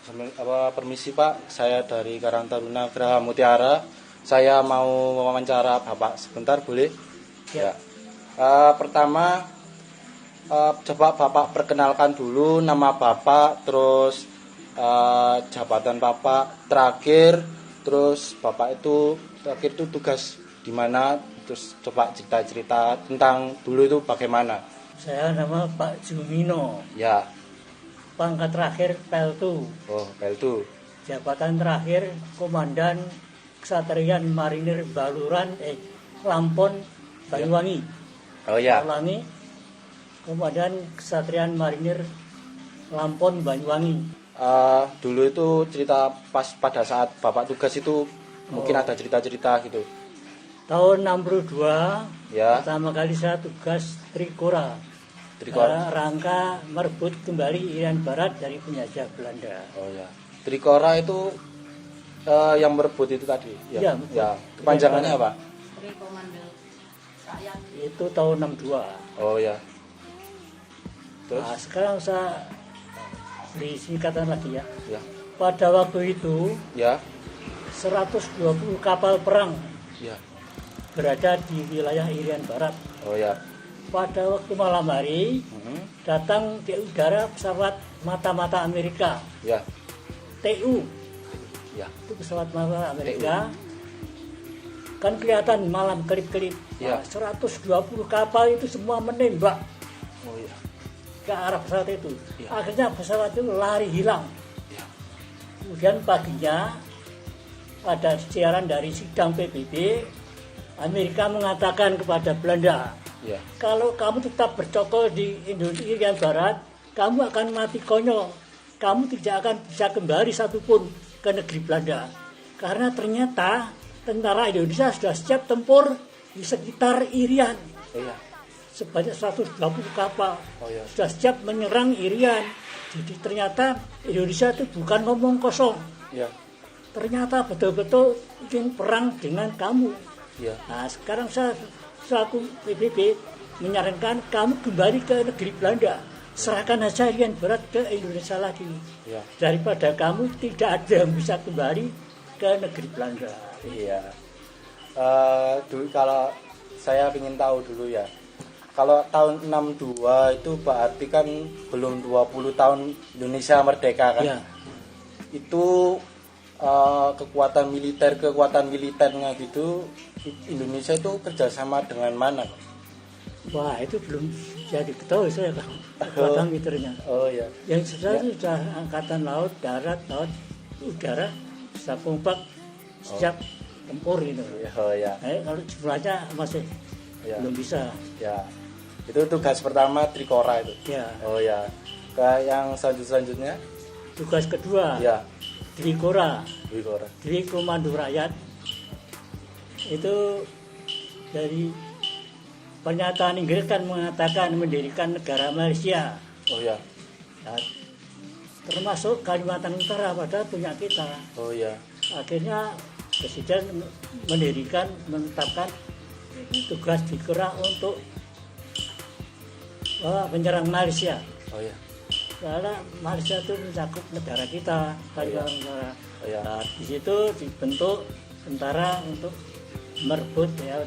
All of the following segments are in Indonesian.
Permisi Pak, saya dari Karang Taruna Geraha Mutiara. Saya mau wawancara Bapak sebentar, boleh? Ya. Pertama, coba Bapak perkenalkan dulu nama Bapak, terus jabatan Bapak terakhir, terus Bapak itu terakhir itu tugas di mana, terus coba cerita-cerita tentang dulu itu bagaimana. Saya nama Pak Jumino. Ya. Pangkat terakhir Peltu. Oh, Peltu. Jabatan terakhir Komandan Kesatrian Marinir Baluran Lampon Banyuwangi. Oh ya. Ulangi. Komandan Kesatrian Marinir Lampon Banyuwangi. Dulu itu cerita pas pada saat Bapak tugas itu mungkin ada cerita-cerita gitu. Tahun 62 Ya. pertama kali saya tugas Trikora. Trikora. Rangka merebut kembali Irian Barat dari penjajah Belanda. Oh ya. Trikora itu yang merebut itu tadi. Ya. Ya. Kepanjangannya apa? Itu tahun 62. Oh ya. Terus? Nah, sekarang saya beri singkatan lagi ya. Ya. Pada waktu itu Ya. 120 kapal perang Ya. berada di wilayah Irian Barat. Oh ya. Pada waktu malam hari datang di udara pesawat mata-mata Amerika. Ya. TU. Ya. Itu pesawat mata Amerika. Kan kelihatan malam kelip-kelip. Ya. 120 kapal itu semua menembak Oh ya. ke arah pesawat itu. Ya. Akhirnya pesawat itu lari hilang. Ya. Kemudian paginya pada siaran dari sidang PBB, Amerika mengatakan kepada Belanda, Ya. kalau kamu tetap bercokol di Indonesia Irian Barat, kamu akan mati konyol. Kamu tidak akan bisa kembali satupun ke negeri Belanda. Karena ternyata tentara Indonesia sudah siap tempur di sekitar Irian. Oh ya. Sebanyak 120 kapal Oh ya. sudah siap menyerang Irian. Jadi ternyata Indonesia itu bukan ngomong kosong. Ya. Ternyata betul-betul ingin perang dengan kamu. Ya. Nah, sekarang saya selaku PBB menyarankan kamu kembali ke negeri Belanda. Serahkan saja Irian Barat ke Indonesia lagi. Ya. Daripada kamu tidak ada yang bisa kembali ke negeri Belanda. Iya. Dulu kalau saya ingin tahu dulu ya. Kalau tahun 62 itu berarti kan belum 20 tahun Indonesia merdeka kan. Ya. Itu kekuatan militernya gitu, Indonesia itu kerjasama dengan mana? Wah, itu belum jadi ketahui saya kekuatan militernya. Oh ya. Yang sudah angkatan laut, darat, laut, udara bisa kompak siap tempur gitu. Oh ya. Kalau jumlahnya masih belum bisa. Ya. Itu tugas pertama Trikora itu. Ya. Oh ya. Ke yang selanjutnya? Tugas kedua. Ya. Trikora. Trikora. Tri Komando Rakyat. Itu dari pernyataan Inggris kan mengatakan mendirikan negara Malaysia. Oh ya. Nah, termasuk Kalimantan Utara pada punya kita. Oh ya. Akhirnya Presiden menetapkan tugas Trikora untuk menyerang Malaysia. Oh ya. Karena Malaysia itu mencakup negara kita, Kalimantan Utara. Oh ya. Nah, di situ dibentuk tentara untuk merebut ya,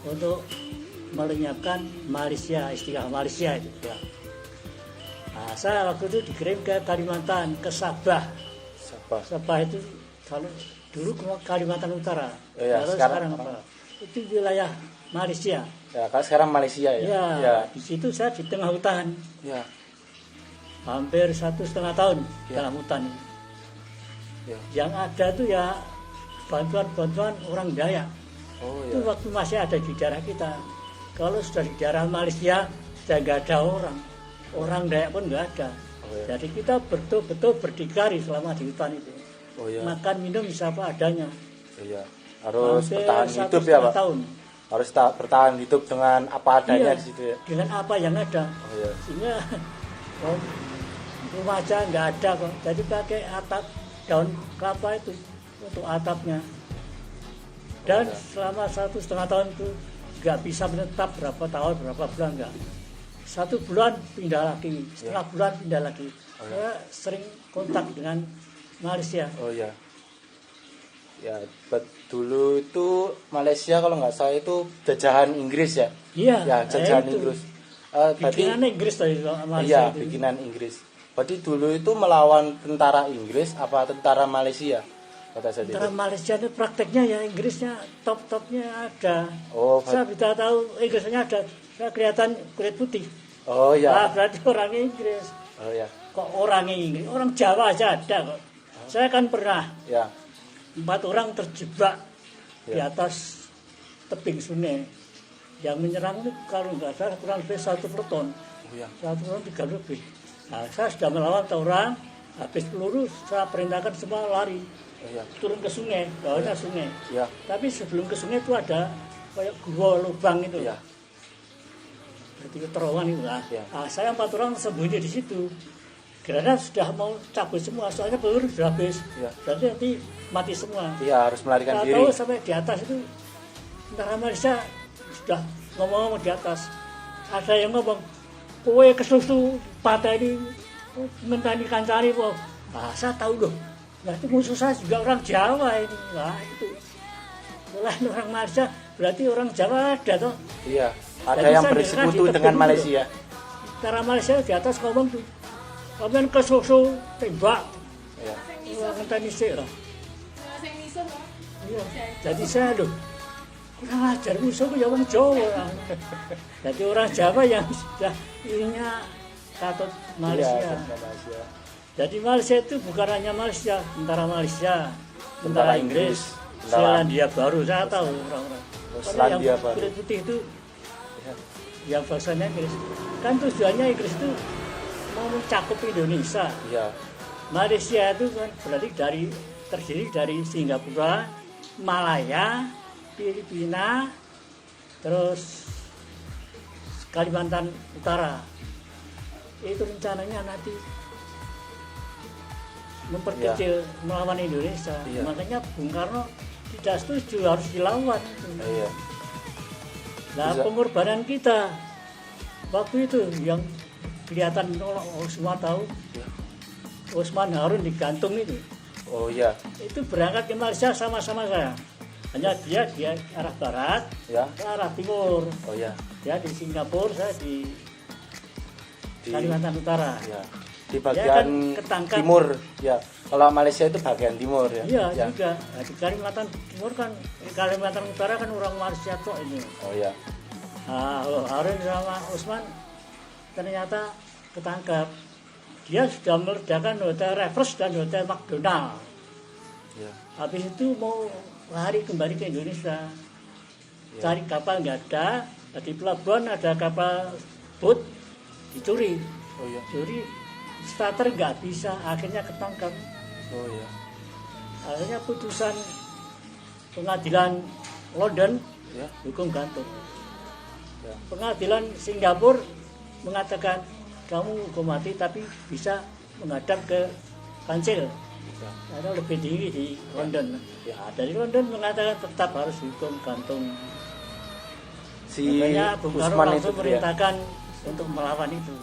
untuk melenyapkan Malaysia, istilah Malaysia itu. Ya. Nah, saya waktu itu dikirim ke Kalimantan, ke Sabah. Sabah itu kalau dulu Kalimantan Utara. Oh ya, kalau sekarang apa? Itu wilayah Malaysia. Ya, kalau sekarang Malaysia ya. Ya. Di situ saya di tengah hutan. Ya. Hampir 1,5 tahun dalam hutan. Ya. Yang ada tuh ya bantuan-bantuan orang Dayak. Oh Itu ya. waktu masih ada di daerah kita. Kalau sudah di daerah Malaysia sudah nggak ada orang Dayak pun nggak ada. Oh ya. Jadi kita betul-betul berdikari selama di hutan itu. Oh ya. Makan minum bisa apa adanya. Oh ya. Harus Hampir bertahan hidup ya, Pak. tahun. Harus bertahan hidup dengan apa adanya di situ ya. Dengan apa yang ada. Oh ya. Sehingga rumah aja nggak ada kok. Jadi pakai atap daun kelapa itu untuk atapnya. Dan selama 1,5 tahun itu nggak bisa menetap berapa tahun, berapa bulan nggak. 1 bulan pindah lagi, setengah bulan pindah lagi. Saya sering kontak dengan Malaysia. Oh ya. Ya, dulu itu Malaysia kalau nggak salah itu jajahan Inggris ya. Iya. Ya, jajahan itu. Inggris. Bikinan Inggris tadi Malaysia iya, itu. bikinan Inggris. Berarti dulu itu melawan tentara Inggris apa tentara Malaysia? Kata saya Tentara Malaysia itu prakteknya ya Inggrisnya top-topnya ada. Oh, Saya bisa tahu Inggrisnya ada. Saya kelihatan kulit putih. oh ya. Ah, berarti orangnya Inggris. Oh ya. Kok orangnya Inggris? Orang Jawa aja ada kok. Saya kan pernah Ya. 4 orang terjebak di Ya. atas tebing sungai. Yang menyerang itu kalau nggak salah kurang lebih 1 peleton. Oh ya. 1 peleton 3 lebih. Nah, saya sudah melawan 4 orang. Habis peluru saya perintahkan semua lari. Oh ya. Turun ke sungai, bawahnya sungai. Ya. Tapi sebelum ke sungai itu ada kayak gua lubang itu. Ya. Berarti terowongan itu lah. Ya. Nah, saya 4 orang sembunyi di situ. Karena sudah mau cabut semua, soalnya peluru sudah habis. Ya. Berarti nanti mati semua. Iya, harus melarikan Saya diri. tahu sampai di atas itu tentara Malaysia sudah ngomong-ngomong di atas. Ada yang ngomong, kowe kesusu patah ini mentani kancari po. Nah, saya tahu loh. Berarti musuh saya juga orang Jawa ini. Nah, itu. Selain orang Malaysia, berarti orang Jawa ada toh. Iya. Ada Jadi yang saya bersekutu dengar di dengan tebing Malaysia. Tentara Malaysia di atas ngomong tuh. Kalian kesusu tembak. Iya. Wah, ngenteni sik lah. Iya. Jadi saya loh, kurang ajar musuhku ya orang Jawa. Jadi orang Jawa yang sudah ininya katut Malaysia. Iya, Malaysia. Jadi Malaysia itu bukan hanya Malaysia, tentara Malaysia, Tentara tentara Inggris, tentara- Selandia Baru, saya tahu orang-orang. Karena Selandia yang Baru. kulit putih itu Iya. yang bahasanya Inggris. Kan tujuannya Inggris itu mau mencakup Indonesia. Iya. Malaysia itu kan berarti terdiri dari Singapura, Malaya, Filipina, terus Kalimantan Utara. Itu rencananya nanti memperkecil melawan Indonesia. Iya. Makanya Bung Karno tidak setuju harus dilawan. Iya. Nah, Bisa. pengorbanan kita waktu itu yang kelihatan semua tahu Ya. Usman Harun digantung itu. Oh iya. Itu berangkat ke Malaysia sama-sama saya. Hanya dia arah barat, Ya. saya arah timur. Oh iya. Dia di Singapura, saya di Di Kalimantan Utara. ya. Di kan bagian ketangkap. timur. Ya. Kalau Malaysia itu bagian timur ya. Iya Ya. juga. Nah, di Kalimantan Timur kan, di Kalimantan Utara kan orang Malaysia kok ini. Oh iya. Nah, Harun sama Usman ternyata ketangkap. Dia sudah meledakan hotel Raffles dan hotel McDonald. Ya. Habis itu mau lari kembali ke Indonesia. Ya. Cari kapal nggak ada. Di pelabuhan ada kapal boat dicuri. Oh iya. Curi starter nggak bisa. Akhirnya ketangkap. Oh iya. Akhirnya putusan pengadilan London Ya. hukum gantung. Ya. Pengadilan Singapura mengatakan kamu hukum mati tapi bisa menghadap ke kancil. Ya. Karena lebih tinggi di London. Ya. Nah, dari London mengatakan tetap harus hukum gantung. Si Makanya Bung Karno Usman itu langsung ya. perintahkan untuk melawan itu.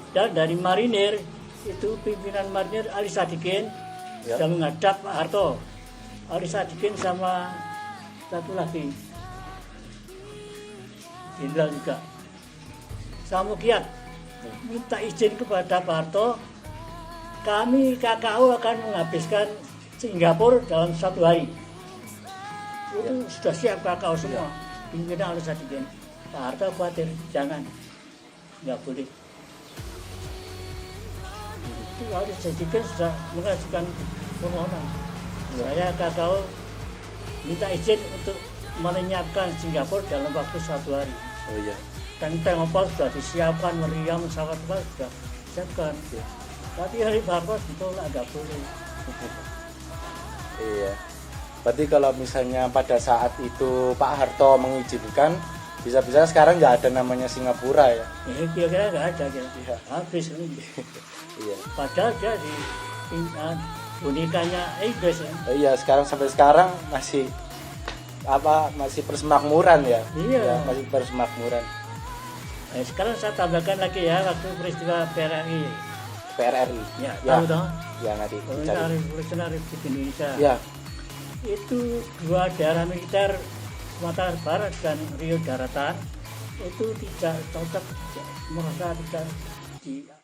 Dan dari marinir itu pimpinan marinir Ali Sadikin Ya. sudah menghadap Pak Harto. Ali Sadikin sama satu lagi jenderal juga. Samukiat minta izin kepada Pak Harto, kami KKO akan menghabiskan Singapura dalam 1 hari. Itu sudah siap KKO semua. Pimpinan harus Sadikin. Pak Harto khawatir, jangan, nggak boleh. Itu harus Sadikin sudah mengajukan permohonan. Saya KKO minta izin untuk menyiapkan Singapura dalam waktu 1 hari. Oh iya. Tank-tank apa sudah disiapkan, meriam, pesawat apa sudah disiapkan. Ya. Tapi hari Bapak ditolak, nggak boleh. Iya. Berarti kalau misalnya pada saat itu Pak Harto mengizinkan, bisa-bisa sekarang nggak ada namanya Singapura ya? Kira-kira nggak ada, kira. Iya. Habis ini. Iya. Padahal dia di bonekanya Inggris ya. Oh iya, sekarang sampai sekarang masih masih persemakmuran ya? Iya. Ya, masih persemakmuran. Nah, sekarang saya tambahkan lagi ya waktu peristiwa PRRI. PRRI. Ya, tahu toh? Ya nanti Pemerintah dicari. Revolusioner Republik Indonesia. Ya, Itu dua daerah militer Sumatera Barat dan Rio Daratan itu tidak cocok, merasa tidak di